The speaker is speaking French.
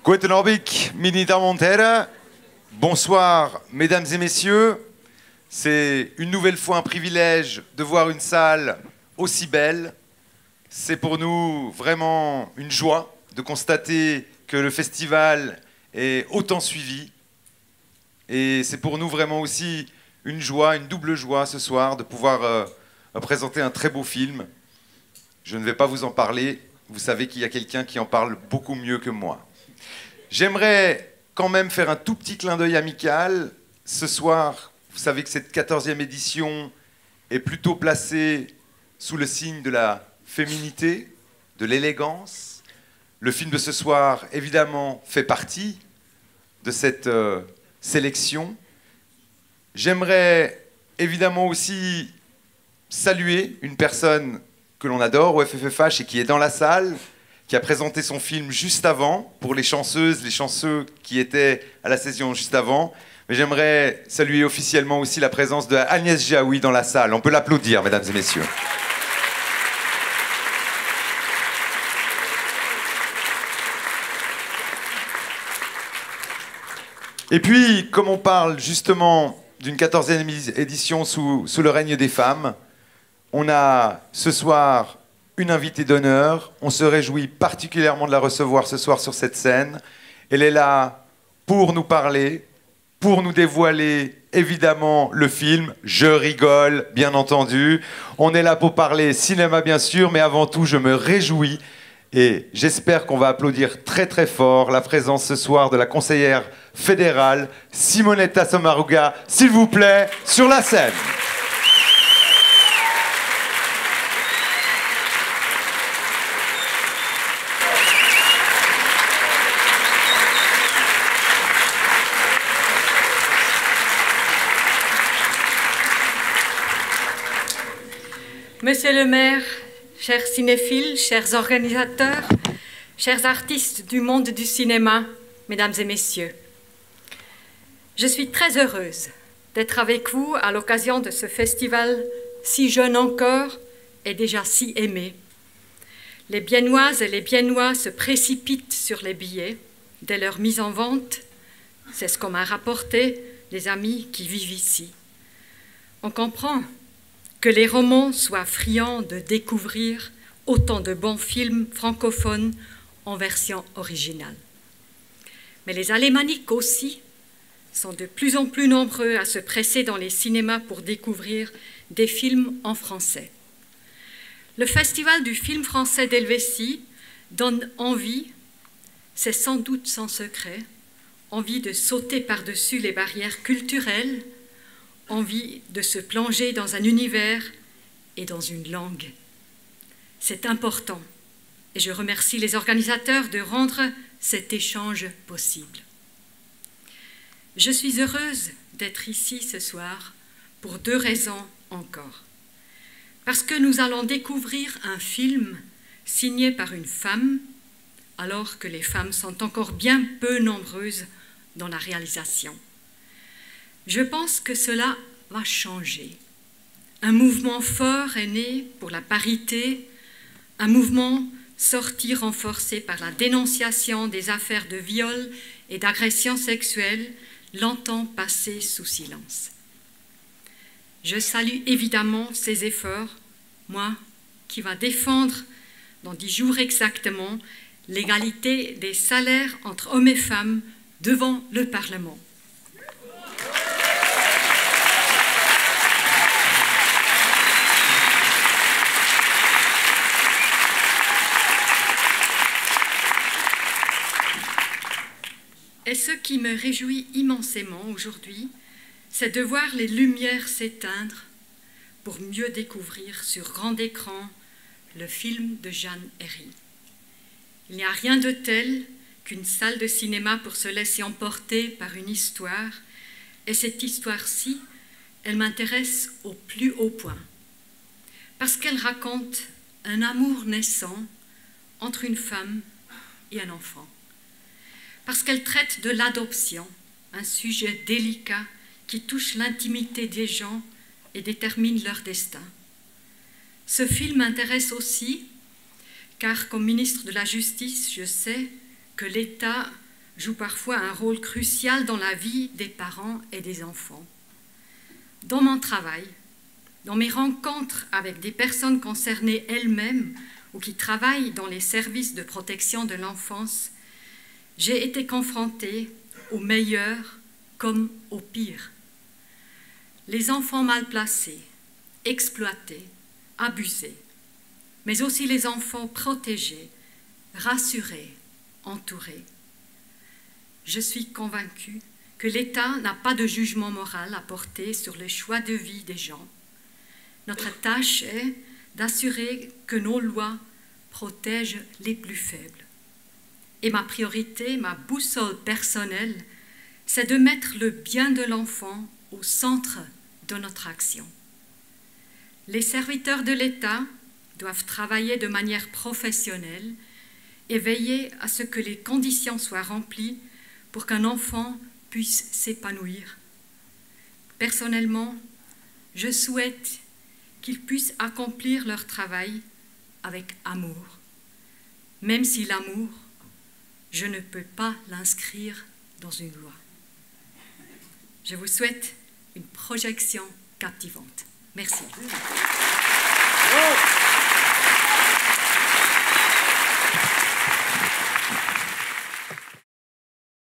Guten Abend, meine Damen und Herren. Bonsoir, mesdames et messieurs. C'est une nouvelle fois un privilège de voir une salle aussi belle. C'est pour nous vraiment une joie de constater que le festival est autant suivi. Et c'est pour nous vraiment aussi une joie, une double joie ce soir de pouvoir présenter un très beau film. Je ne vais pas vous en parler. Vous savez qu'il y a quelqu'un qui en parle beaucoup mieux que moi. J'aimerais quand même faire un tout petit clin d'œil amical. Ce soir, vous savez que cette 14e édition est plutôt placée sous le signe de la féminité, de l'élégance. Le film de ce soir, évidemment, fait partie de cette sélection. J'aimerais évidemment aussi saluer une personne que l'on adore au FFFH et qui est dans la salle, qui a présenté son film juste avant, pour les chanceuses, les chanceux qui étaient à la session juste avant. Mais j'aimerais saluer officiellement aussi la présence de Agnès Jaoui dans la salle. On peut l'applaudir, mesdames et messieurs. Et puis, comme on parle justement d'une 14e édition sous le règne des femmes, on a ce soir une invitée d'honneur. On se réjouit particulièrement de la recevoir ce soir sur cette scène. Elle est là pour nous parler, pour nous dévoiler évidemment le film. Je rigole, bien entendu. On est là pour parler cinéma, bien sûr, mais avant tout, je me réjouis et j'espère qu'on va applaudir très très fort la présence ce soir de la conseillère fédérale Simonetta Sommaruga, s'il vous plaît, sur la scène. Monsieur le maire, chers cinéphiles, chers organisateurs, chers artistes du monde du cinéma, mesdames et messieurs, je suis très heureuse d'être avec vous à l'occasion de ce festival si jeune encore et déjà si aimé. Les Biennoises et les Biennois se précipitent sur les billets dès leur mise en vente. C'est ce qu'on m'a rapporté les amis qui vivent ici. On comprend que les romans soient friands de découvrir autant de bons films francophones en version originale. Mais les alémaniques aussi sont de plus en plus nombreux à se presser dans les cinémas pour découvrir des films en français. Le Festival du film français d'Helvétie donne envie, c'est sans doute sans secret, envie de sauter par-dessus les barrières culturelles, envie de se plonger dans un univers et dans une langue. C'est important et je remercie les organisateurs de rendre cet échange possible. Je suis heureuse d'être ici ce soir pour 2 raisons encore. Parce que nous allons découvrir un film signé par une femme, alors que les femmes sont encore bien peu nombreuses dans la réalisation. Je pense que cela va changer. Un mouvement fort est né pour la parité, un mouvement sorti renforcé par la dénonciation des affaires de viol et d'agression sexuelle, longtemps passées sous silence. Je salue évidemment ces efforts, moi qui va défendre dans 10 jours exactement l'égalité des salaires entre hommes et femmes devant le Parlement. Et ce qui me réjouit immensément aujourd'hui, c'est de voir les lumières s'éteindre pour mieux découvrir sur grand écran le film de Jeanne Herry. Il n'y a rien de tel qu'une salle de cinéma pour se laisser emporter par une histoire, et cette histoire-ci, elle m'intéresse au plus haut point, parce qu'elle raconte un amour naissant entre une femme et un enfant, parce qu'elle traite de l'adoption, un sujet délicat qui touche l'intimité des gens et détermine leur destin. Ce film m'intéresse aussi car comme ministre de la Justice, je sais que l'État joue parfois un rôle crucial dans la vie des parents et des enfants. Dans mon travail, dans mes rencontres avec des personnes concernées elles-mêmes ou qui travaillent dans les services de protection de l'enfance, j'ai été confrontée au meilleur comme au pire. Les enfants mal placés, exploités, abusés, mais aussi les enfants protégés, rassurés, entourés. Je suis convaincue que l'État n'a pas de jugement moral à porter sur le choix de vie des gens. Notre tâche est d'assurer que nos lois protègent les plus faibles. Et ma priorité, ma boussole personnelle, c'est de mettre le bien de l'enfant au centre de notre action. Les serviteurs de l'État doivent travailler de manière professionnelle et veiller à ce que les conditions soient remplies pour qu'un enfant puisse s'épanouir. Personnellement, je souhaite qu'ils puissent accomplir leur travail avec amour, même si l'amour, je ne peux pas l'inscrire dans une loi. Je vous souhaite une projection captivante. Merci.